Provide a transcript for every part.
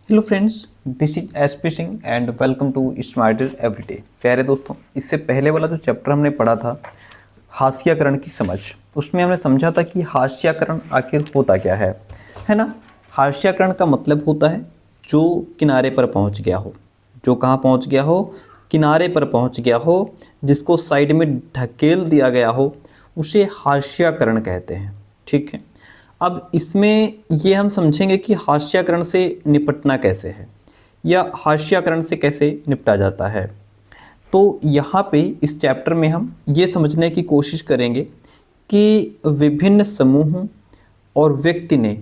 Hello friends, this is SP Singh and welcome to Smarter Everyday. प्यारे दोस्तों, इससे पहले वाला जो चैप्टर हमने पढ़ा था हास्याकरण की समझ, उसमें हमने समझा था कि हास्याकरण आखिर होता क्या है ना। हास्याकरण का मतलब होता है जो किनारे पर पहुंच गया हो, जो कहाँ पहुंच गया हो, किनारे पर पहुंच गया हो, जिसको साइड में ढकेल दिया गया हो, उसे हास्याकरण कहते हैं। ठीक है, अब इसमें ये हम समझेंगे कि हास्याकरण से निपटना कैसे है या हास्याकरण से कैसे निपटा जाता है। तो यहाँ पे इस चैप्टर में हम ये समझने की कोशिश करेंगे कि विभिन्न समूहों और व्यक्ति ने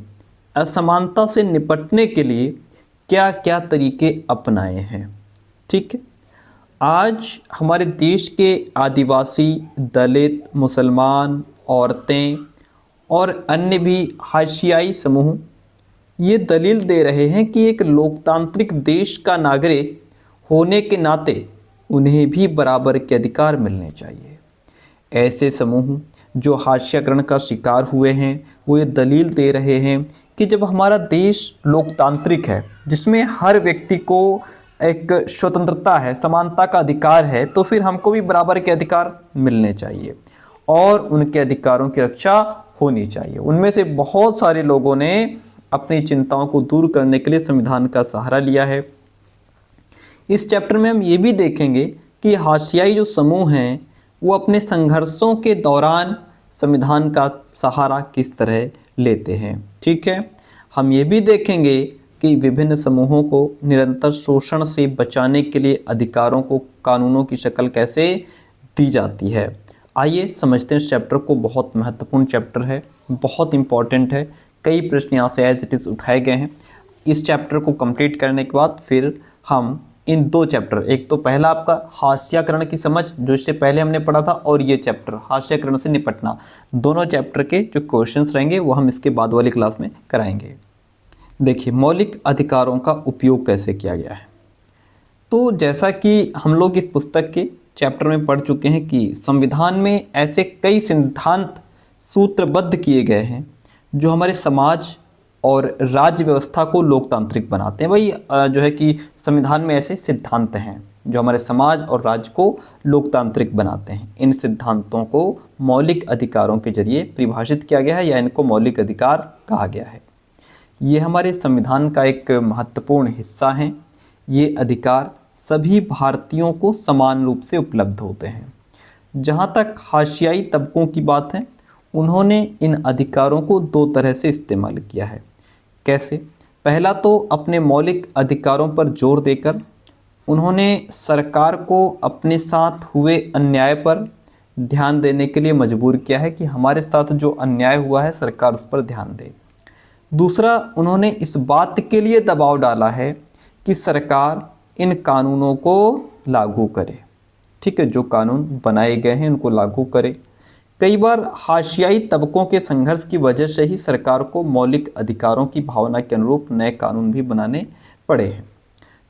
असमानता से निपटने के लिए क्या क्या तरीके अपनाए हैं। ठीक है, आज हमारे देश के आदिवासी, दलित, मुसलमान, औरतें और अन्य भी हाशियाई समूह ये दलील दे रहे हैं कि एक लोकतांत्रिक देश का नागरिक होने के नाते उन्हें भी बराबर के अधिकार मिलने चाहिए। ऐसे समूह जो हास्याकरण का शिकार हुए हैं वो ये दलील दे रहे हैं कि जब हमारा देश लोकतांत्रिक है, जिसमें हर व्यक्ति को एक स्वतंत्रता है, समानता का अधिकार है, तो फिर हमको भी बराबर के अधिकार मिलने चाहिए और उनके अधिकारों की रक्षा होनी चाहिए। उनमें से बहुत सारे लोगों ने अपनी चिंताओं को दूर करने के लिए संविधान का सहारा लिया है। इस चैप्टर में हम ये भी देखेंगे कि हाशियाई जो समूह हैं वो अपने संघर्षों के दौरान संविधान का सहारा किस तरह लेते हैं। ठीक है, हम ये भी देखेंगे कि विभिन्न समूहों को निरंतर शोषण से बचाने के लिए अधिकारों को कानूनों की शक्ल कैसे दी जाती है। आइए समझते हैं इस चैप्टर को। बहुत महत्वपूर्ण चैप्टर है, बहुत इम्पॉर्टेंट है। कई प्रश्न यहाँ से एज इट इज़ उठाए गए हैं। इस चैप्टर को कंप्लीट करने के बाद फिर हम इन दो चैप्टर, एक तो पहला आपका हास्याकरण की समझ जो इससे पहले हमने पढ़ा था, और ये चैप्टर हास्याकरण से निपटना, दोनों चैप्टर के जो क्वेश्चंस रहेंगे वो हम इसके बाद वाली क्लास में कराएंगे। देखिए, मौलिक अधिकारों का उपयोग कैसे किया गया है। तो जैसा कि हम लोग इस पुस्तक के चैप्टर में पढ़ चुके हैं कि संविधान में ऐसे कई सिद्धांत सूत्रबद्ध किए गए हैं जो हमारे समाज और राज्य व्यवस्था को लोकतांत्रिक बनाते हैं। भाई जो है कि संविधान में ऐसे सिद्धांत हैं जो हमारे समाज और राज्य को लोकतांत्रिक बनाते हैं। इन सिद्धांतों को मौलिक अधिकारों के जरिए परिभाषित किया गया है या इनको मौलिक अधिकार कहा गया है। ये हमारे संविधान का एक महत्वपूर्ण हिस्सा हैं। ये अधिकार सभी भारतीयों को समान रूप से उपलब्ध होते हैं। जहाँ तक हाशियाई तबकों की बात है, उन्होंने इन अधिकारों को दो तरह से इस्तेमाल किया है। कैसे? पहला तो अपने मौलिक अधिकारों पर जोर देकर उन्होंने सरकार को अपने साथ हुए अन्याय पर ध्यान देने के लिए मजबूर किया है कि हमारे साथ जो अन्याय हुआ है सरकार उस पर ध्यान दे। दूसरा, उन्होंने इस बात के लिए दबाव डाला है कि सरकार इन कानूनों को लागू करे। ठीक है, जो कानून बनाए गए हैं उनको लागू करे। कई बार हाशियाई तबकों के संघर्ष की वजह से ही सरकार को मौलिक अधिकारों की भावना के अनुरूप नए कानून भी बनाने पड़े हैं।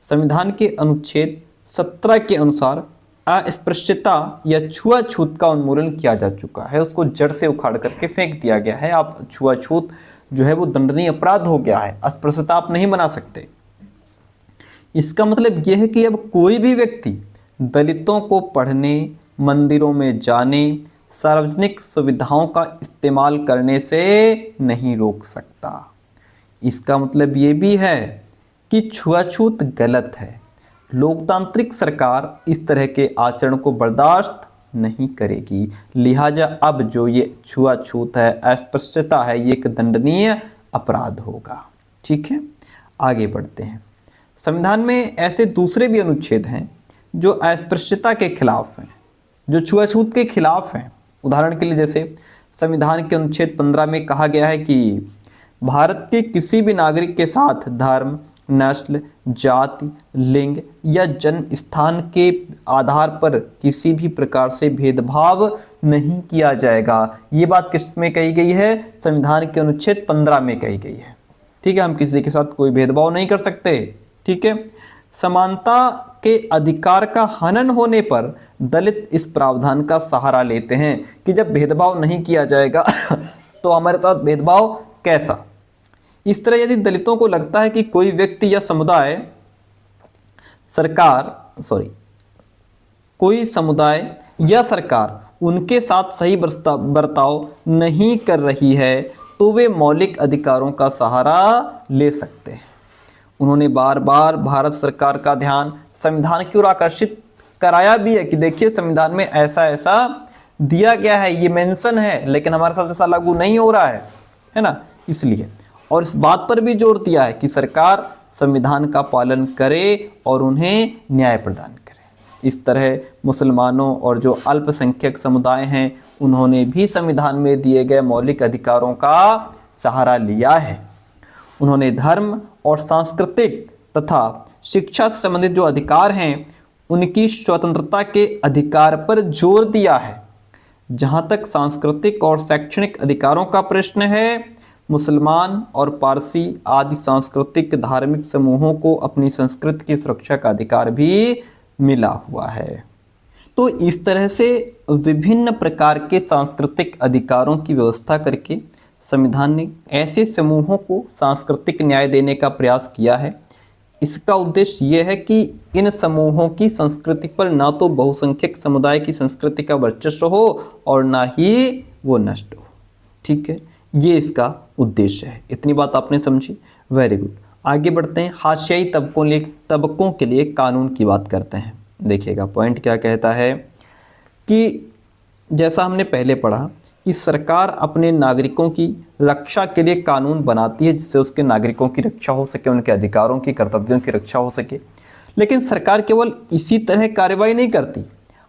संविधान के अनुच्छेद 17 के अनुसार अस्पृश्यता या छुआछूत का उन्मूलन किया जा चुका है। उसको जड़ से उखाड़ करके फेंक दिया गया है। आप छुआछूत जो है वो दंडनीय अपराध हो गया है। अस्पृश्यता आप नहीं बना सकते। इसका मतलब यह है कि अब कोई भी व्यक्ति दलितों को पढ़ने, मंदिरों में जाने, सार्वजनिक सुविधाओं का इस्तेमाल करने से नहीं रोक सकता। इसका मतलब ये भी है कि छुआछूत गलत है। लोकतांत्रिक सरकार इस तरह के आचरण को बर्दाश्त नहीं करेगी। लिहाजा अब जो ये छुआछूत है, अस्पृश्यता है, ये एक दंडनीय अपराध होगा। ठीक है, आगे बढ़ते हैं। संविधान में ऐसे दूसरे भी अनुच्छेद हैं जो अस्पृश्यता के खिलाफ हैं, जो छुआछूत के खिलाफ हैं। उदाहरण के लिए जैसे संविधान के अनुच्छेद 15 में कहा गया है कि भारत के किसी भी नागरिक के साथ धर्म, नस्ल, जाति, लिंग या जन्म स्थान के आधार पर किसी भी प्रकार से भेदभाव नहीं किया जाएगा। ये बात किस में कही गई है? संविधान के अनुच्छेद 15 में कही गई है। ठीक है, हम किसी के साथ कोई भेदभाव नहीं कर सकते। ठीक है, समानता के अधिकार का हनन होने पर दलित इस प्रावधान का सहारा लेते हैं कि जब भेदभाव नहीं किया जाएगा तो हमारे साथ भेदभाव कैसा। इस तरह यदि दलितों को लगता है कि कोई व्यक्ति या समुदाय कोई समुदाय या सरकार उनके साथ सही बर्ताव नहीं कर रही है तो वे मौलिक अधिकारों का सहारा ले सकते हैं। उन्होंने बार बार भारत सरकार का ध्यान संविधान की ओर आकर्षित कराया भी है कि देखिए संविधान में ऐसा ऐसा दिया गया है, ये मेंशन है, लेकिन हमारे साथ ऐसा लागू नहीं हो रहा है ना, इसलिए। और इस बात पर भी जोर दिया है कि सरकार संविधान का पालन करे और उन्हें न्याय प्रदान करे। इस तरह मुसलमानों और जो अल्पसंख्यक समुदाय हैं उन्होंने भी संविधान में दिए गए मौलिक अधिकारों का सहारा लिया है। उन्होंने धर्म और सांस्कृतिक तथा शिक्षा से संबंधित जो अधिकार हैं उनकी स्वतंत्रता के अधिकार पर जोर दिया है। जहाँ तक सांस्कृतिक और शैक्षणिक अधिकारों का प्रश्न है, मुसलमान और पारसी आदि सांस्कृतिक धार्मिक समूहों को अपनी संस्कृति की सुरक्षा का अधिकार भी मिला हुआ है। तो इस तरह से विभिन्न प्रकार के सांस्कृतिक अधिकारों की व्यवस्था करके संविधान ने ऐसे समूहों को सांस्कृतिक न्याय देने का प्रयास किया है। इसका उद्देश्य यह है कि इन समूहों की संस्कृति पर ना तो बहुसंख्यक समुदाय की संस्कृति का वर्चस्व हो और ना ही वो नष्ट हो। ठीक है, ये इसका उद्देश्य है। इतनी बात आपने समझी, वेरी गुड। आगे बढ़ते हैं, हाशियाई तबकों के लिए कानून की बात करते हैं। देखिएगा पॉइंट क्या कहता है कि जैसा हमने पहले पढ़ा कि सरकार अपने नागरिकों की रक्षा के लिए कानून बनाती है जिससे उसके नागरिकों की रक्षा हो सके, उनके अधिकारों की, कर्तव्यों की रक्षा हो सके। लेकिन सरकार केवल इसी तरह कार्रवाई नहीं करती।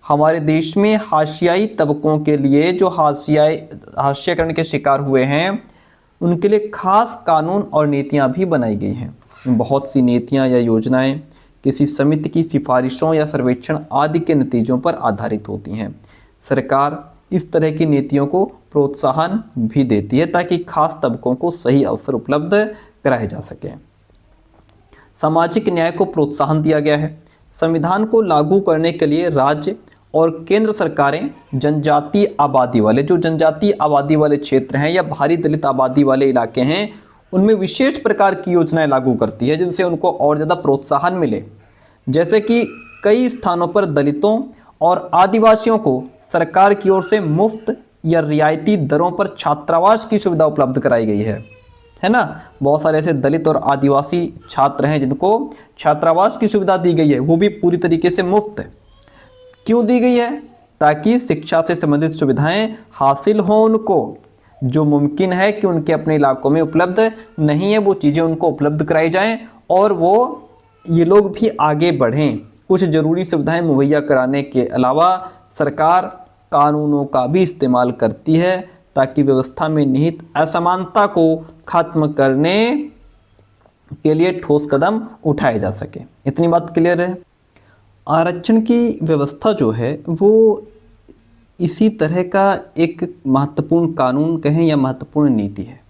हमारे देश में हाशियाई तबकों के लिए जो हाशियाकरण के शिकार हुए हैं उनके लिए खास कानून और नीतियां भी बनाई गई हैं। बहुत सी नीतियां या योजनाएं किसी समिति की सिफारिशों या सर्वेक्षण आदि के नतीजों पर आधारित होती हैं। सरकार इस तरह की नीतियों को प्रोत्साहन भी देती है ताकि खास तबकों को सही अवसर उपलब्ध कराए जा सके। सामाजिक न्याय को प्रोत्साहन दिया गया है। संविधान को लागू करने के लिए राज्य और केंद्र सरकारें जनजातीय आबादी वाले क्षेत्र हैं या भारी दलित आबादी वाले इलाके हैं उनमें विशेष प्रकार की योजनाएं लागू करती है जिनसे उनको और ज़्यादा प्रोत्साहन मिले। जैसे कि कई स्थानों पर दलितों और आदिवासियों को सरकार की ओर से मुफ्त या रियायती दरों पर छात्रावास की सुविधा उपलब्ध कराई गई है ना। बहुत सारे ऐसे दलित और आदिवासी छात्र हैं जिनको छात्रावास की सुविधा दी गई है, वो भी पूरी तरीके से मुफ्त। क्यों दी गई है? ताकि शिक्षा से संबंधित सुविधाएं हासिल हों उनको, जो मुमकिन है कि उनके अपने इलाकों में उपलब्ध नहीं है वो चीज़ें उनको उपलब्ध कराई जाएं और ये लोग भी आगे बढ़ें। कुछ ज़रूरी सुविधाएं मुहैया कराने के अलावा सरकार कानूनों का भी इस्तेमाल करती है ताकि व्यवस्था में निहित असमानता को खत्म करने के लिए ठोस कदम उठाए जा सके। इतनी बात क्लियर है। आरक्षण की व्यवस्था जो है वो इसी तरह का एक महत्वपूर्ण कानून कहें या महत्वपूर्ण नीति है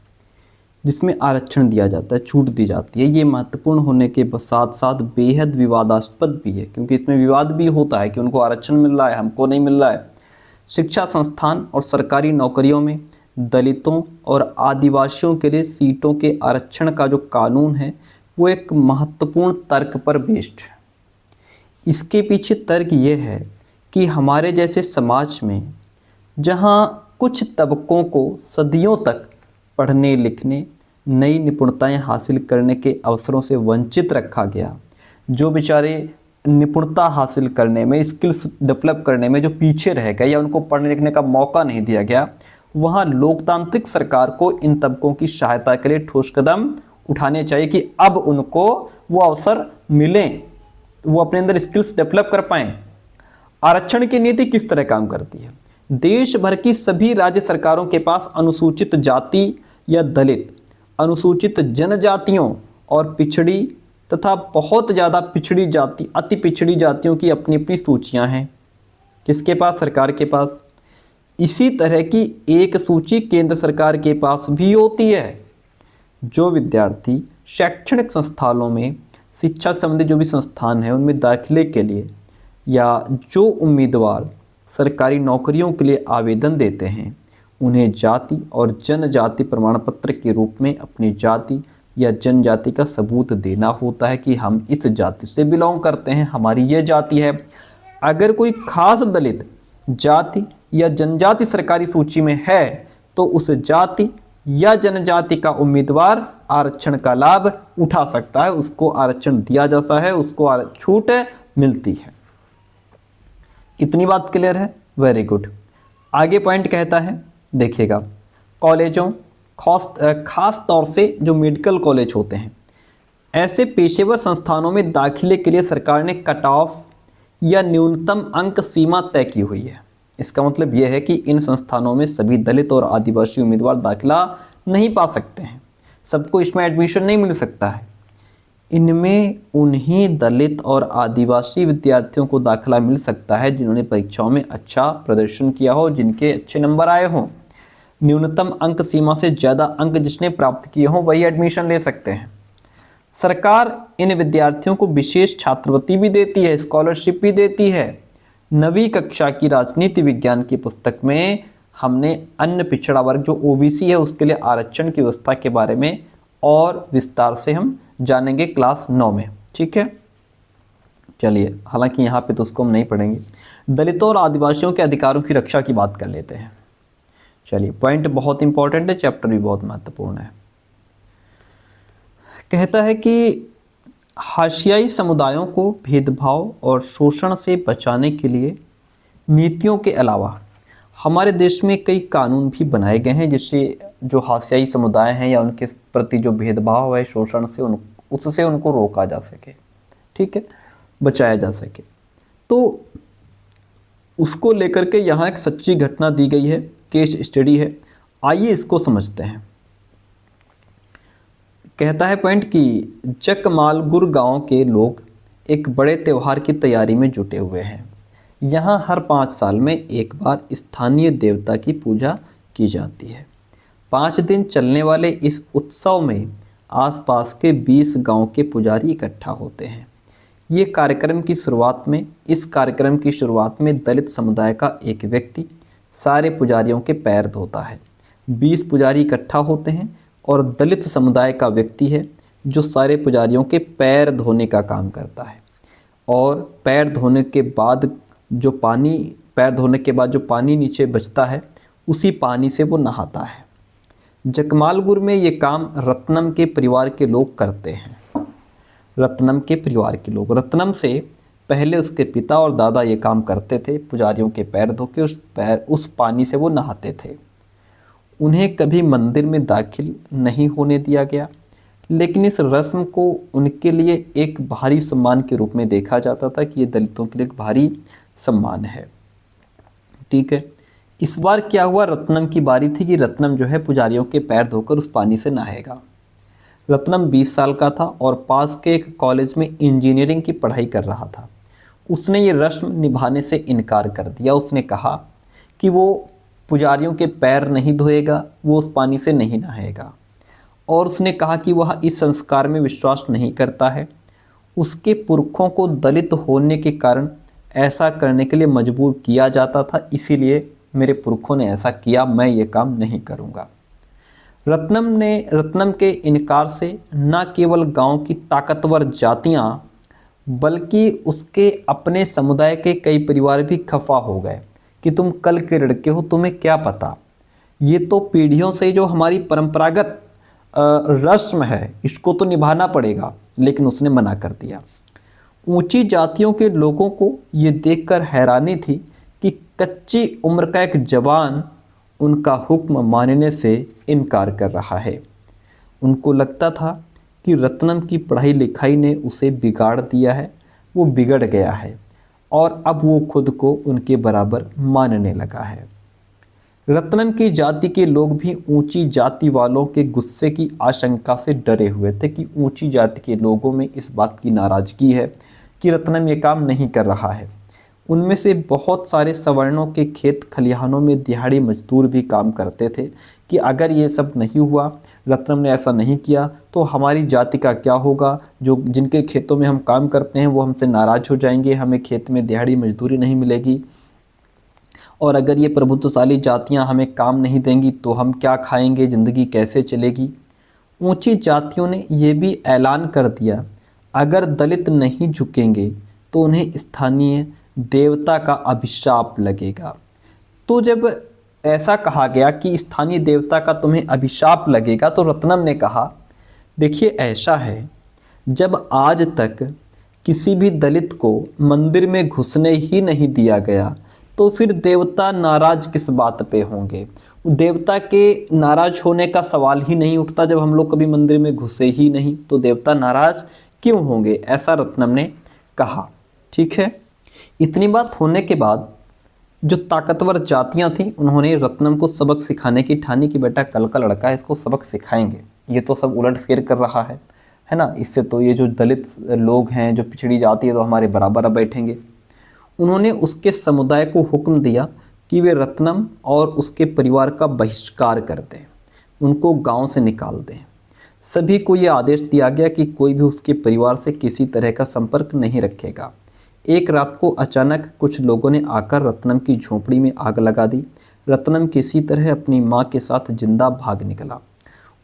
जिसमें आरक्षण दिया जाता है, छूट दी जाती है। ये महत्वपूर्ण होने के साथ साथ बेहद विवादास्पद भी है क्योंकि इसमें विवाद भी होता है कि उनको आरक्षण मिल रहा है, हमको नहीं मिल रहा है। शिक्षा संस्थान और सरकारी नौकरियों में दलितों और आदिवासियों के लिए सीटों के आरक्षण का जो कानून है वो एक महत्वपूर्ण तर्क पर बेस्ड है। इसके पीछे तर्क ये है कि हमारे जैसे समाज में जहाँ कुछ तबकों को सदियों तक पढ़ने लिखने, नई निपुणताएं हासिल करने के अवसरों से वंचित रखा गया, जो बेचारे निपुणता हासिल करने में, स्किल्स डेवलप करने में जो पीछे रह गए या उनको पढ़ने लिखने का मौका नहीं दिया गया, वहाँ लोकतांत्रिक सरकार को इन तबकों की सहायता के लिए ठोस कदम उठाने चाहिए कि अब उनको वो अवसर मिलें, वो अपने अंदर स्किल्स डेवलप कर पाएँ। आरक्षण की नीति किस तरह काम करती है? देश भर की सभी राज्य सरकारों के पास अनुसूचित जाति या दलित, अनुसूचित जनजातियों और पिछड़ी तथा बहुत ज़्यादा पिछड़ी जाति, अति पिछड़ी जातियों की अपनी अपनी सूचियां हैं। किसके पास? सरकार के पास। इसी तरह की एक सूची केंद्र सरकार के पास भी होती है। जो विद्यार्थी शैक्षणिक संस्थानों में, शिक्षा संबंधी जो भी संस्थान है उनमें दाखिले के लिए या जो उम्मीदवार सरकारी नौकरियों के लिए आवेदन देते हैं उन्हें जाति और जनजाति प्रमाण पत्र के रूप में अपनी जाति, या जनजाति का सबूत देना होता है कि हम इस जाति से बिलोंग करते हैं, हमारी ये जाति है। अगर कोई खास दलित जाति या जनजाति सरकारी सूची में है तो उस जाति या जनजाति का उम्मीदवार आरक्षण का लाभ उठा सकता है, उसको आरक्षण दिया जाता है, उसको छूट मिलती है। इतनी बात क्लियर है? Very good. आगे पॉइंट कहता है, देखिएगा, कॉलेजों खास तौर से जो मेडिकल कॉलेज होते हैं, ऐसे पेशेवर संस्थानों में दाखिले के लिए सरकार ने कट ऑफ या न्यूनतम अंक सीमा तय की हुई है। इसका मतलब यह है कि इन संस्थानों में सभी दलित और आदिवासी उम्मीदवार दाखिला नहीं पा सकते हैं, सबको इसमें एडमिशन नहीं मिल सकता है। इनमें उन्हीं दलित और आदिवासी विद्यार्थियों को दाखिला मिल सकता है जिन्होंने परीक्षाओं में अच्छा प्रदर्शन किया हो, जिनके अच्छे नंबर आए हों। न्यूनतम अंक सीमा से ज़्यादा अंक जिसने प्राप्त किए हों वही एडमिशन ले सकते हैं। सरकार इन विद्यार्थियों को विशेष छात्रवृत्ति भी देती है, स्कॉलरशिप भी देती है। 9वीं कक्षा की राजनीति विज्ञान की पुस्तक में हमने अन्य पिछड़ा वर्ग जो ओबीसी है उसके लिए आरक्षण की व्यवस्था के बारे में और विस्तार से हम जानेंगे क्लास 9 में, ठीक है। चलिए, हालांकि यहाँ पे तो उसको हम नहीं पढ़ेंगे। दलितों और आदिवासियों के अधिकारों की रक्षा की बात कर लेते हैं। चलिए, पॉइंट बहुत इंपॉर्टेंट है, चैप्टर भी बहुत महत्वपूर्ण है। कहता है कि हाशियाई समुदायों को भेदभाव और शोषण से बचाने के लिए नीतियों के अलावा हमारे देश में कई कानून भी बनाए गए हैं जिससे जो हाशियाई समुदाय हैं या उनके प्रति जो भेदभाव है, शोषण से उससे उनको रोका जा सके, ठीक है, बचाया जा सके। तो उसको लेकर के यहाँ एक सच्ची घटना दी गई है, केस स्टडी है। आइए इसको समझते हैं। कहता है पॉइंट कि जकमालगुर गांव के लोग एक बड़े त्यौहार की तैयारी में जुटे हुए हैं। यहाँ हर 5 साल में एक बार स्थानीय देवता की पूजा की जाती है। 5 दिन चलने वाले इस उत्सव में आसपास के 20 गांव के पुजारी इकट्ठा होते हैं। इस कार्यक्रम की शुरुआत में दलित समुदाय का एक व्यक्ति सारे पुजारियों के पैर धोता है। 20 पुजारी इकट्ठा होते हैं और दलित समुदाय का व्यक्ति है जो सारे पुजारियों के पैर धोने का काम करता है। और पैर धोने के बाद जो पानी नीचे बचता है उसी पानी से वो नहाता है। जकमालगुर में ये काम रत्नम के परिवार के लोग करते हैं। रत्नम से पहले उसके पिता और दादा ये काम करते थे, पुजारियों के पैर धो के उस पानी से वो नहाते थे। उन्हें कभी मंदिर में दाखिल नहीं होने दिया गया, लेकिन इस रस्म को उनके लिए एक भारी सम्मान के रूप में देखा जाता था कि ये दलितों के लिए एक भारी सम्मान है, ठीक है। इस बार क्या हुआ, रत्नम की बारी थी कि रत्नम जो है पुजारियों के पैर धोकर उस पानी से नहाएगा। रत्नम 20 साल का था और पास के एक कॉलेज में इंजीनियरिंग की पढ़ाई कर रहा था। उसने ये रस्म निभाने से इनकार कर दिया। उसने कहा कि वो पुजारियों के पैर नहीं धोएगा, वो उस पानी से नहीं नहाएगा, और उसने कहा कि वह इस संस्कार में विश्वास नहीं करता है। उसके पुरखों को दलित होने के कारण ऐसा करने के लिए मजबूर किया जाता था, इसीलिए मेरे पुरखों ने ऐसा किया, मैं ये काम नहीं करूँगा। रत्नम के इनकार से न केवल गांव की ताकतवर जातियां बल्कि उसके अपने समुदाय के कई परिवार भी खफा हो गए कि तुम कल के लड़के हो, तुम्हें क्या पता, ये तो पीढ़ियों से जो हमारी परंपरागत रस्म है इसको तो निभाना पड़ेगा। लेकिन उसने मना कर दिया। ऊंची जातियों के लोगों को ये देखकर हैरानी थी कि कच्ची उम्र का एक जवान उनका हुक्म मानने से इनकार कर रहा है। उनको लगता था कि रत्नम की पढ़ाई लिखाई ने उसे बिगाड़ दिया है, वो बिगड़ गया है और अब वो खुद को उनके बराबर मानने लगा है। रत्नम की जाति के लोग भी ऊंची जाति वालों के गुस्से की आशंका से डरे हुए थे कि ऊंची जाति के लोगों में इस बात की नाराज़गी है कि रत्नम ये काम नहीं कर रहा है। उनमें से बहुत सारे सवर्णों के खेत खलिहानों में दिहाड़ी मजदूर भी काम करते थे कि अगर ये सब नहीं हुआ, रत्नम ने ऐसा नहीं किया, तो हमारी जाति का क्या होगा। जिनके खेतों में हम काम करते हैं वो हमसे नाराज़ हो जाएंगे, हमें खेत में दिहाड़ी मजदूरी नहीं मिलेगी, और अगर ये प्रभुत्वशाली जातियां हमें काम नहीं देंगी तो हम क्या खाएंगे, ज़िंदगी कैसे चलेगी। ऊंची जातियों ने यह भी ऐलान कर दिया, अगर दलित नहीं झुकेंगे तो उन्हें स्थानीय देवता का अभिशाप लगेगा। तो जब ऐसा कहा गया कि स्थानीय देवता का तुम्हें अभिशाप लगेगा, तो रत्नम ने कहा, देखिए ऐसा है, जब आज तक किसी भी दलित को मंदिर में घुसने ही नहीं दिया गया, तो फिर देवता नाराज किस बात पे होंगे। देवता के नाराज होने का सवाल ही नहीं उठता। जब हम लोग कभी मंदिर में घुसे ही नहीं तो देवता नाराज क्यों होंगे, ऐसा रत्नम ने कहा। ठीक है, इतनी बात होने के बाद जो ताकतवर जातियां थीं उन्होंने रत्नम को सबक सिखाने की ठानी कि बेटा कल का लड़का है, इसको सबक सिखाएंगे, ये तो सब उलट फेर कर रहा है ना, इससे तो ये जो दलित लोग हैं, जो पिछड़ी जाति है, तो हमारे बराबर बैठेंगे। उन्होंने उसके समुदाय को हुक्म दिया कि वे रत्नम और उसके परिवार का बहिष्कार कर दें, उनको गांव से निकाल दें। सभी को ये आदेश दिया गया कि कोई भी उसके परिवार से किसी तरह का संपर्क नहीं रखेगा। एक रात को अचानक कुछ लोगों ने आकर रत्नम की झोंपड़ी में आग लगा दी। रत्नम किसी तरह अपनी माँ के साथ जिंदा भाग निकला।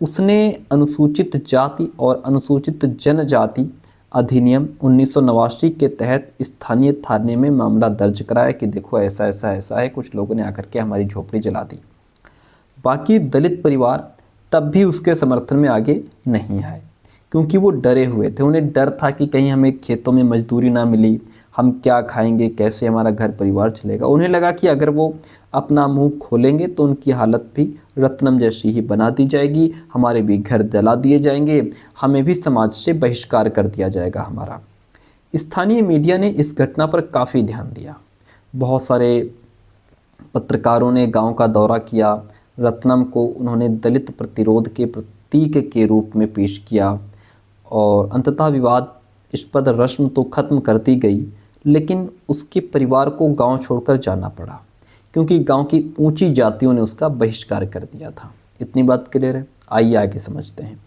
उसने अनुसूचित जाति और अनुसूचित जनजाति अधिनियम 1989 के तहत स्थानीय थाने में मामला दर्ज कराया कि देखो ऐसा ऐसा ऐसा है, कुछ लोगों ने आकर के हमारी झोपड़ी जला दी। बाकी दलित परिवार तब भी उसके समर्थन में आगे नहीं आए, क्योंकि वो डरे हुए थे। उन्हें डर था कि कहीं हमें खेतों में मजदूरी ना मिली, हम क्या खाएंगे, कैसे हमारा घर परिवार चलेगा। उन्हें लगा कि अगर वो अपना मुंह खोलेंगे तो उनकी हालत भी रत्नम जैसी ही बना दी जाएगी, हमारे भी घर जला दिए जाएंगे, हमें भी समाज से बहिष्कार कर दिया जाएगा हमारा। स्थानीय मीडिया ने इस घटना पर काफ़ी ध्यान दिया। बहुत सारे पत्रकारों ने गांव का दौरा किया। रत्नम को उन्होंने दलित प्रतिरोध के प्रतीक के रूप में पेश किया और अंततः विवादास्पद रस्म तो खत्म कर दी गई, लेकिन उसके परिवार को गांव छोड़कर जाना पड़ा, क्योंकि गांव की ऊंची जातियों ने उसका बहिष्कार कर दिया था। इतनी बात क्लियर है, आइए आगे समझते हैं।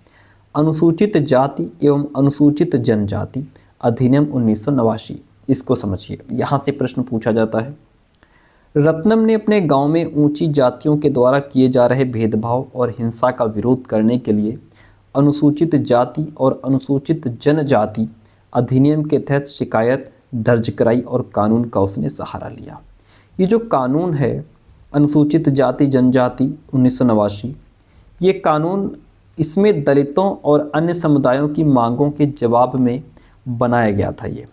अनुसूचित जाति एवं अनुसूचित जनजाति अधिनियम 1989, इसको समझिए। यहाँ से प्रश्न पूछा जाता है, रत्नम ने अपने गांव में ऊंची जातियों के द्वारा किए जा रहे भेदभाव और हिंसा का विरोध करने के लिए अनुसूचित जाति और अनुसूचित जनजाति अधिनियम के तहत शिकायत दर्ज कराई और कानून का उसने सहारा लिया। ये जो कानून है अनुसूचित जाति जनजाति 1989, ये कानून, इसमें दलितों और अन्य समुदायों की मांगों के जवाब में बनाया गया था। ये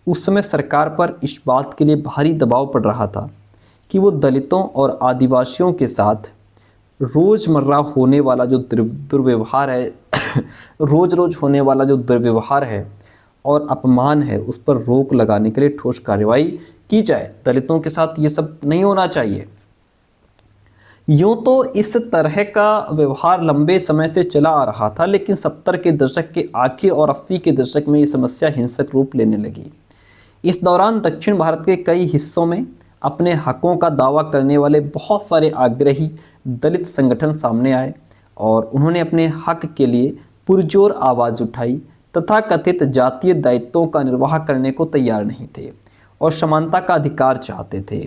उस समय सरकार पर इस बात के लिए भारी दबाव पड़ रहा था कि वो दलितों और आदिवासियों के साथ रोज़मर्रा होने वाला जो दुर्व्यवहार है रोज़ रोज़ होने वाला जो दुर्व्यवहार है और अपमान है, उस पर रोक लगाने के लिए ठोस कार्रवाई की जाए। दलितों के साथ ये सब नहीं होना चाहिए। यूँ तो इस तरह का व्यवहार लंबे समय से चला आ रहा था, लेकिन 70 के दशक के आखिर और 80 के दशक में ये समस्या हिंसक रूप लेने लगी। इस दौरान दक्षिण भारत के कई हिस्सों में अपने हकों का दावा करने वाले बहुत सारे आग्रही दलित संगठन सामने आए और उन्होंने अपने हक के लिए पुरजोर आवाज़ उठाई, तथा कथित जातीय दायित्वों का निर्वाह करने को तैयार नहीं थे और समानता का अधिकार चाहते थे।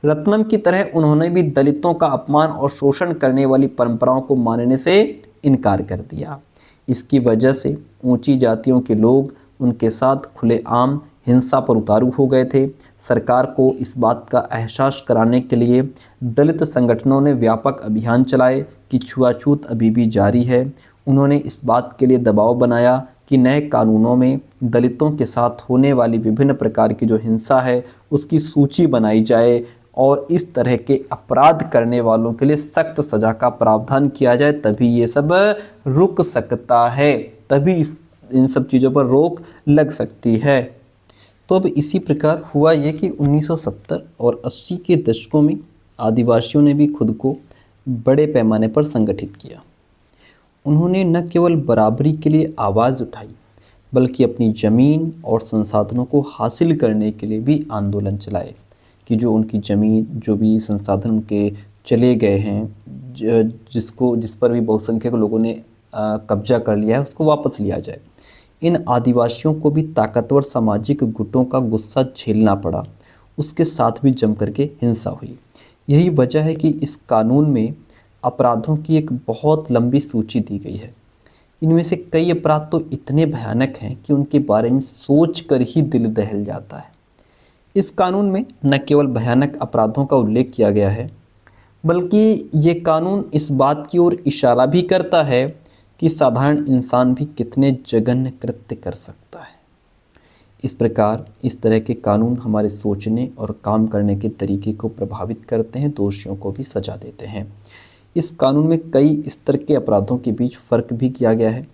रत्नम की तरह उन्होंने भी दलितों का अपमान और शोषण करने वाली परंपराओं को मानने से इनकार कर दिया। इसकी वजह से ऊंची जातियों के लोग उनके साथ खुलेआम हिंसा पर उतारू हो गए थे। सरकार को इस बात का एहसास कराने के लिए दलित संगठनों ने व्यापक अभियान चलाए कि छुआछूत अभी भी जारी है। उन्होंने इस बात के लिए दबाव बनाया कि नए कानूनों में दलितों के साथ होने वाली विभिन्न प्रकार की जो हिंसा है उसकी सूची बनाई जाए और इस तरह के अपराध करने वालों के लिए सख्त सज़ा का प्रावधान किया जाए, तभी ये सब रुक सकता है, तभी इन सब चीज़ों पर रोक लग सकती है। तो अब इसी प्रकार हुआ ये कि 1970 और 80 के दशकों में आदिवासियों ने भी खुद को बड़े पैमाने पर संगठित किया। उन्होंने न केवल बराबरी के लिए आवाज़ उठाई, बल्कि अपनी ज़मीन और संसाधनों को हासिल करने के लिए भी आंदोलन चलाए कि जो उनकी ज़मीन, जो भी संसाधन उनके चले गए हैं, जिस पर भी बहुसंख्यक लोगों ने कब्जा कर लिया है, उसको वापस लिया जाए। इन आदिवासियों को भी ताकतवर सामाजिक गुटों का गुस्सा झेलना पड़ा, उसके साथ भी जम करके हिंसा हुई। यही वजह है कि इस कानून में अपराधों की एक बहुत लंबी सूची दी गई है। इनमें से कई अपराध तो इतने भयानक हैं कि उनके बारे में सोच कर ही दिल दहल जाता है। इस कानून में न केवल भयानक अपराधों का उल्लेख किया गया है, बल्कि ये कानून इस बात की ओर इशारा भी करता है कि साधारण इंसान भी कितने जघन्य कृत्य कर सकता है। इस प्रकार इस तरह के कानून हमारे सोचने और काम करने के तरीके को प्रभावित करते हैं, दोषियों को भी सजा देते हैं। इस कानून में कई स्तर के अपराधों के बीच फ़र्क भी किया गया है।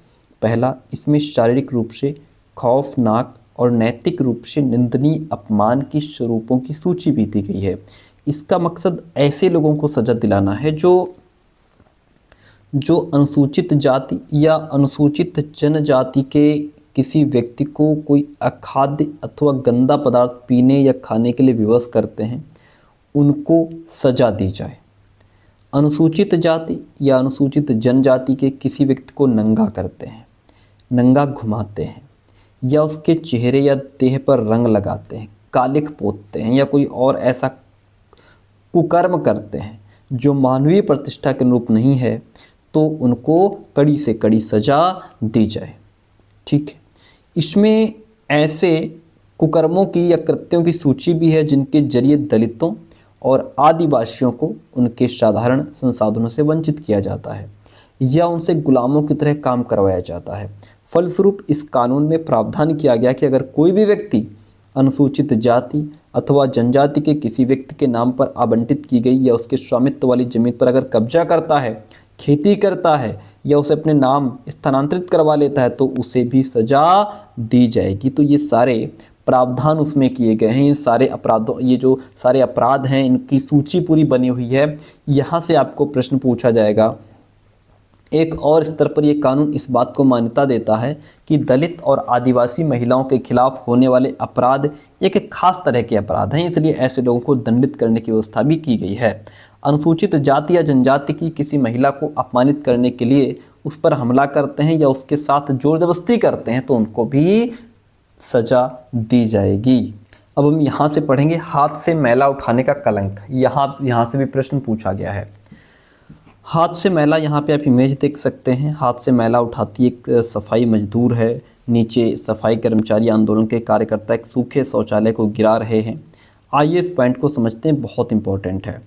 पहला, इसमें शारीरिक रूप से खौफनाक और नैतिक रूप से निंदनीय अपमान की स्वरूपों की सूची भी दी गई है। इसका मकसद ऐसे लोगों को सजा दिलाना है जो अनुसूचित जाति या अनुसूचित जनजाति के किसी व्यक्ति को कोई अखाद्य अथवा गंदा पदार्थ पीने या खाने के लिए विवश करते हैं, उनको सजा दी जाए। अनुसूचित जाति या अनुसूचित जनजाति के किसी व्यक्ति को नंगा करते हैं, नंगा घुमाते हैं, या उसके चेहरे या देह पर रंग लगाते हैं, कालिख पोतते हैं, या कोई और ऐसा कुकर्म करते हैं जो मानवीय प्रतिष्ठा के अनुरूप नहीं है, तो उनको कड़ी से कड़ी सजा दी जाए। ठीक है, इसमें ऐसे कुकर्मों की या कृत्यों की सूची भी है जिनके जरिए दलितों और आदिवासियों को उनके साधारण संसाधनों से वंचित किया जाता है या उनसे गुलामों की तरह काम करवाया जाता है। फलस्वरूप इस कानून में प्रावधान किया गया कि अगर कोई भी व्यक्ति अनुसूचित जाति अथवा जनजाति के किसी व्यक्ति के नाम पर आवंटित की गई या उसके स्वामित्व वाली जमीन पर अगर कब्जा करता है, खेती करता है या उसे अपने नाम स्थानांतरित करवा लेता है, तो उसे भी सजा दी जाएगी। तो ये सारे प्रावधान उसमें किए गए हैं। ये सारे अपराधों, ये जो सारे अपराध हैं, इनकी सूची पूरी बनी हुई है। यहाँ से आपको प्रश्न पूछा जाएगा। एक और स्तर पर यह कानून इस बात को मान्यता देता है कि दलित और आदिवासी महिलाओं के खिलाफ होने वाले अपराध एक खास तरह के अपराध हैं, इसलिए ऐसे लोगों को दंडित करने की व्यवस्था भी की गई है। अनुसूचित जाति या जनजाति की किसी महिला को अपमानित करने के लिए उस पर हमला करते हैं या उसके साथ जोर जबरदस्ती करते हैं, तो उनको भी सजा दी जाएगी। अब हम यहाँ से पढ़ेंगे हाथ से मैला उठाने का कलंक। यहाँ से भी प्रश्न पूछा गया है। हाथ से मैला, यहाँ पे आप इमेज देख सकते हैं। हाथ से मैला उठाती एक सफाई मजदूर है। नीचे सफाई कर्मचारी आंदोलन के कार्यकर्ता एक सूखे शौचालय को गिरा रहे हैं। आइए इस पॉइंट को समझते हैं, बहुत इंपॉर्टेंट है।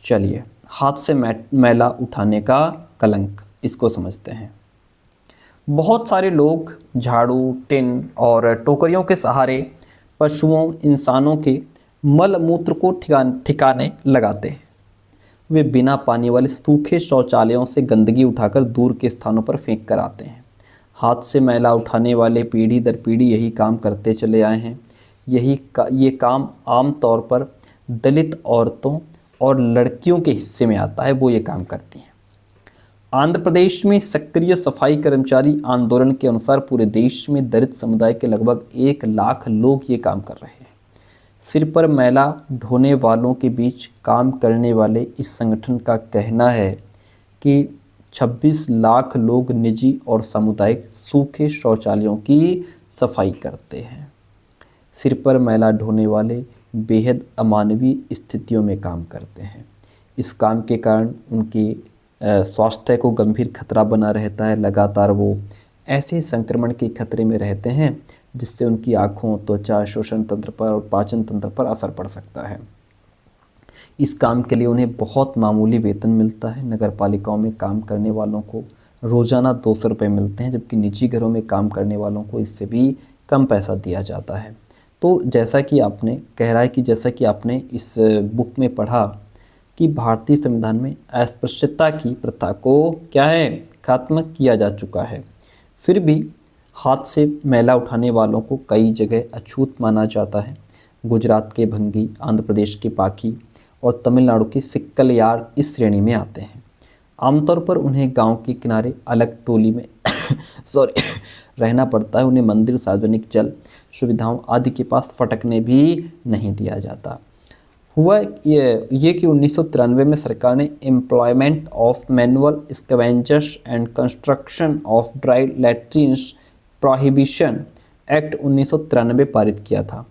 चलिए, हाथ से मैला उठाने का कलंक, इसको समझते हैं। बहुत सारे लोग झाड़ू, टिन और टोकरियों के सहारे पशुओं, इंसानों के मल मूत्र को ठिकाने लगाते हैं। वे बिना पानी वाले सूखे शौचालयों से गंदगी उठाकर दूर के स्थानों पर फेंक कर आते हैं। हाथ से मैला उठाने वाले पीढ़ी दर पीढ़ी यही काम करते चले आए हैं। ये काम आम तौर पर दलित औरतों और लड़कियों के हिस्से में आता है, वो ये काम करती हैं। आंध्र प्रदेश में सक्रिय सफाई कर्मचारी आंदोलन के अनुसार पूरे देश में दलित समुदाय के लगभग 1 लाख लोग ये काम कर रहे हैं। सिर पर मैला ढोने वालों के बीच काम करने वाले इस संगठन का कहना है कि 26 लाख लोग निजी और सामुदायिक सूखे शौचालयों की सफाई करते हैं। सिर पर मैला ढोने वाले बेहद अमानवीय स्थितियों में काम करते हैं। इस काम के कारण उनके स्वास्थ्य को गंभीर खतरा बना रहता है। लगातार वो ऐसे संक्रमण के खतरे में रहते हैं जिससे उनकी आँखों, त्वचा, श्वसन तंत्र पर और पाचन तंत्र पर असर पड़ सकता है। इस काम के लिए उन्हें बहुत मामूली वेतन मिलता है। नगर पालिकाओं में काम करने वालों को रोज़ाना 200 रुपये मिलते हैं, जबकि निजी घरों में काम करने वालों को इससे भी कम पैसा दिया जाता है। तो जैसा कि आपने इस बुक में पढ़ा कि भारतीय संविधान में अस्पृश्यता की प्रथा को क्या है, खत्म किया जा चुका है। फिर भी हाथ से मैला उठाने वालों को कई जगह अछूत माना जाता है। गुजरात के भंगी, आंध्र प्रदेश के पाकी और तमिलनाडु के सिक्कलयार इस श्रेणी में आते हैं। आमतौर पर उन्हें गांव के किनारे अलग टोली में रहना पड़ता है। उन्हें मंदिर, सार्वजनिक जल सुविधाओं आदि के पास फटकने भी नहीं दिया जाता। हुआ ये कि 1993 में सरकार ने employment of manual scavengers and construction of dry latrines prohibition act 1993 पारित किया था।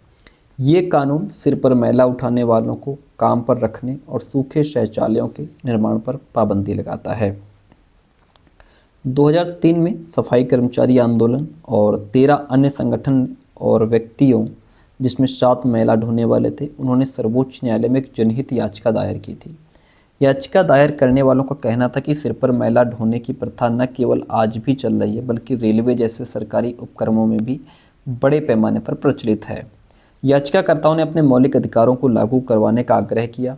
ये कानून सिर पर मैला उठाने वालों को काम पर रखने और सूखे शौचालयों के निर्माण पर पाबंदी लगाता है। 2003 में सफाई कर्मचारी आंदोलन और 13 अन्य संगठन और व्यक्तियों, जिसमें 7 मैला ढोने वाले थे, उन्होंने सर्वोच्च न्यायालय में एक जनहित याचिका दायर की थी। याचिका दायर करने वालों का कहना था कि सिर पर मैला ढोने की प्रथा न केवल आज भी चल रही है, बल्कि रेलवे जैसे सरकारी उपक्रमों में भी बड़े पैमाने पर प्रचलित है। याचिकाकर्ताओं ने अपने मौलिक अधिकारों को लागू करवाने का आग्रह किया।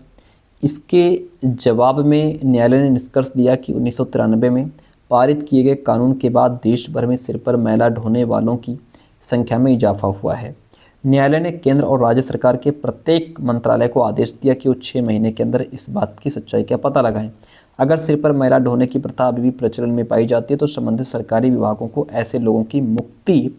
इसके जवाब में न्यायालय ने निष्कर्ष दिया कि 1993 में पारित किए गए कानून के बाद देश भर में सिर पर मैला ढोने वालों की संख्या में इजाफा हुआ है। न्यायालय ने केंद्र और राज्य सरकार के प्रत्येक मंत्रालय को आदेश दिया कि वो 6 महीने के अंदर इस बात की सच्चाई का पता लगाएं। अगर सिर पर मैला ढोने की प्रथा अभी भी प्रचलन में पाई जाती है तो संबंधित सरकारी विभागों को ऐसे लोगों की मुक्ति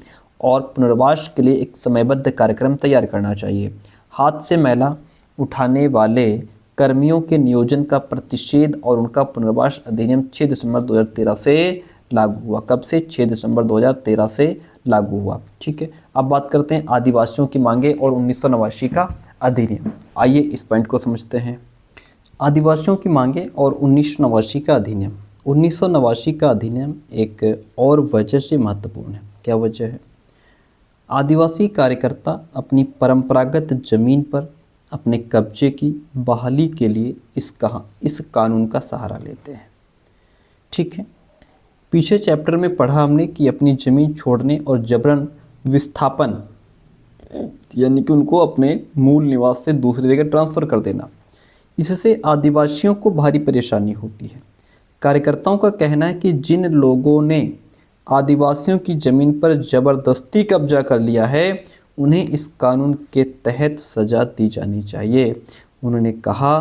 और पुनर्वास के लिए एक समयबद्ध कार्यक्रम तैयार करना चाहिए। हाथ से मैला उठाने वाले कर्मियों के नियोजन का प्रतिषेध और उनका पुनर्वास अधिनियम 6 दिसंबर 2013 से लागू हुआ। कब से? 6 दिसंबर 2013 से लागू हुआ। ठीक है, अब बात करते हैं आदिवासियों की मांगे और 1989 का अधिनियम। आइए इस पॉइंट को समझते हैं। आदिवासियों की मांगे और 1989 का अधिनियम। 1989 का अधिनियम एक और वजह से महत्वपूर्ण है। क्या वजह है? आदिवासी कार्यकर्ता अपनी परंपरागत जमीन पर अपने कब्जे की बहाली के लिए इस कानून का सहारा लेते हैं। ठीक है, पीछे चैप्टर में पढ़ा हमने कि अपनी ज़मीन छोड़ने और जबरन विस्थापन, यानी कि उनको अपने मूल निवास से दूसरी जगह ट्रांसफ़र कर देना, इससे आदिवासियों को भारी परेशानी होती है। कार्यकर्ताओं का कहना है कि जिन लोगों ने आदिवासियों की ज़मीन पर ज़बरदस्ती कब्जा कर लिया है, उन्हें इस कानून के तहत सज़ा दी जानी चाहिए। उन्होंने कहा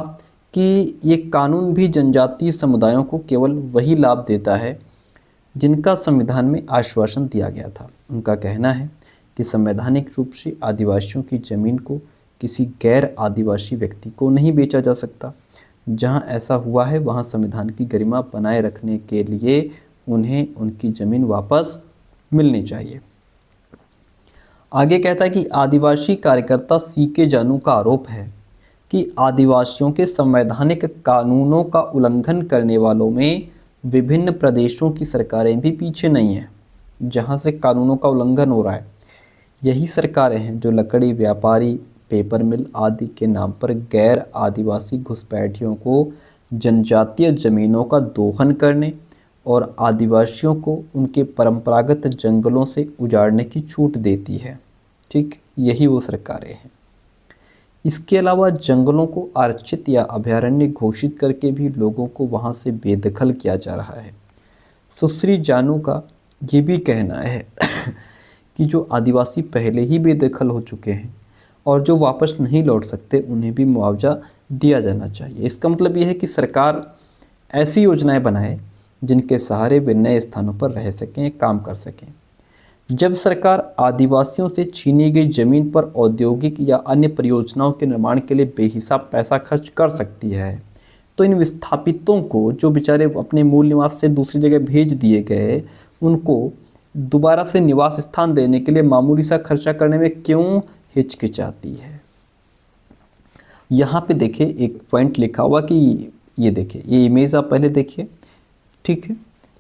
कि ये कानून भी जनजातीय समुदायों को केवल वही लाभ देता है जिनका संविधान में आश्वासन दिया गया था। उनका कहना है कि संवैधानिक रूप से आदिवासियों की ज़मीन को किसी गैर आदिवासी व्यक्ति को नहीं बेचा जा सकता। जहां ऐसा हुआ है वहां संविधान की गरिमा बनाए रखने के लिए उन्हें उनकी ज़मीन वापस मिलनी चाहिए। आगे कहता है कि आदिवासी कार्यकर्ता सीके जानू का आरोप है कि आदिवासियों के संवैधानिक कानूनों का उल्लंघन करने वालों में विभिन्न प्रदेशों की सरकारें भी पीछे नहीं हैं, जहां से कानूनों का उल्लंघन हो रहा है। यही सरकारें हैं जो लकड़ी व्यापारी, पेपर मिल आदि के नाम पर गैर आदिवासी घुसपैठियों को जनजातीय ज़मीनों का दोहन करने और आदिवासियों को उनके परंपरागत जंगलों से उजाड़ने की छूट देती है। ठीक, यही वो सरकारें हैं। इसके अलावा जंगलों को आरक्षित या अभयारण्य घोषित करके भी लोगों को वहां से बेदखल किया जा रहा है। सुश्री जानू का ये भी कहना है कि जो आदिवासी पहले ही बेदखल हो चुके हैं और जो वापस नहीं लौट सकते, उन्हें भी मुआवजा दिया जाना चाहिए। इसका मतलब ये है कि सरकार ऐसी योजनाएं बनाए जिनके सहारे वे नए स्थानों पर रह सकें, काम कर सकें। जब सरकार आदिवासियों से छीनी गई ज़मीन पर औद्योगिक या अन्य परियोजनाओं के निर्माण के लिए बेहिसाब पैसा खर्च कर सकती है, तो इन विस्थापितों को, जो बेचारे अपने मूल निवास से दूसरी जगह भेज दिए गए, उनको दोबारा से निवास स्थान देने के लिए मामूली सा खर्चा करने में क्यों हिचकिचाती है। यहाँ पे देखिए एक पॉइंट लिखा हुआ कि ये देखिए, ये इमेज आप पहले देखिए। ठीक है,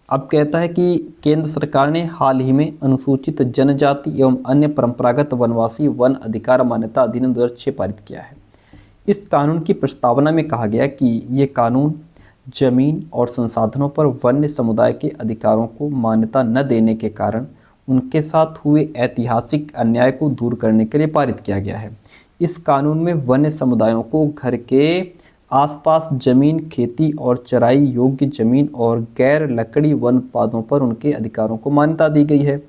अब कहता है कि केंद्र सरकार ने हाल ही में अनुसूचित जनजाति एवं अन्य परंपरागत वनवासी वन अधिकार मान्यता अधिनियम 2006 पारित किया है। इस कानून की प्रस्तावना में कहा गया कि ये कानून जमीन और संसाधनों पर वन्य समुदाय के अधिकारों को मान्यता न देने के कारण उनके साथ हुए ऐतिहासिक अन्याय को दूर करने के लिए पारित किया गया है। इस कानून में वन्य समुदायों को घर के आसपास जमीन, खेती और चराई योग्य जमीन और गैर लकड़ी वन उत्पादों पर उनके अधिकारों को मान्यता दी गई है।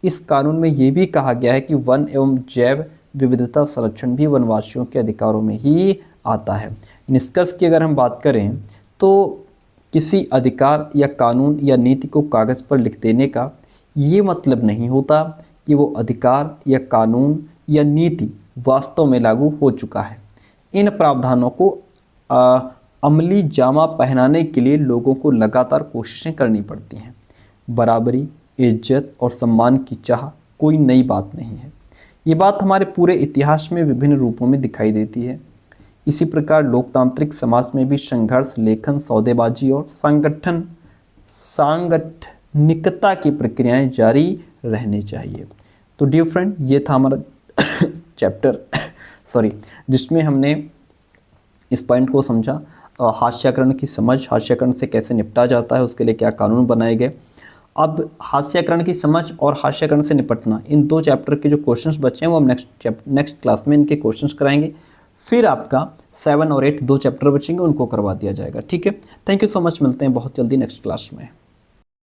इस कानून में ये भी कहा गया है कि वन एवं जैव विविधता संरक्षण भी वनवासियों के अधिकारों में ही आता है। निष्कर्ष की अगर हम बात करें तो किसी अधिकार या कानून या नीति को कागज़ पर लिख देने का ये मतलब नहीं होता कि वो अधिकार या कानून या नीति वास्तव में लागू हो चुका है। इन प्रावधानों को अमली जामा पहनाने के लिए लोगों को लगातार कोशिशें करनी पड़ती हैं। बराबरी, इज्जत और सम्मान की चाह कोई नई बात नहीं है। ये बात हमारे पूरे इतिहास में विभिन्न रूपों में दिखाई देती है। इसी प्रकार लोकतांत्रिक समाज में भी संघर्ष, लेखन, सौदेबाजी और निकटता की प्रक्रियाएं जारी रहनी चाहिए। तो डियर फ्रेंड, ये था हमारा चैप्टर सॉरी, जिसमें हमने इस पॉइंट को समझा, हास्याकरण की समझ, हास्याकरण से कैसे निपटा जाता है, उसके लिए क्या कानून बनाए गए। अब हास्याकरण की समझ और हास्याकरण से निपटना, इन 2 चैप्टर के जो क्वेश्चंस बचे हैं वो हम नेक्स्ट क्लास में इनके क्वेश्चंस कराएंगे। फिर आपका 7 और 8 2 चैप्टर बचेंगे, उनको करवा दिया जाएगा। ठीक है, थैंक यू सो मच, मिलते हैं बहुत जल्दी नेक्स्ट क्लास में।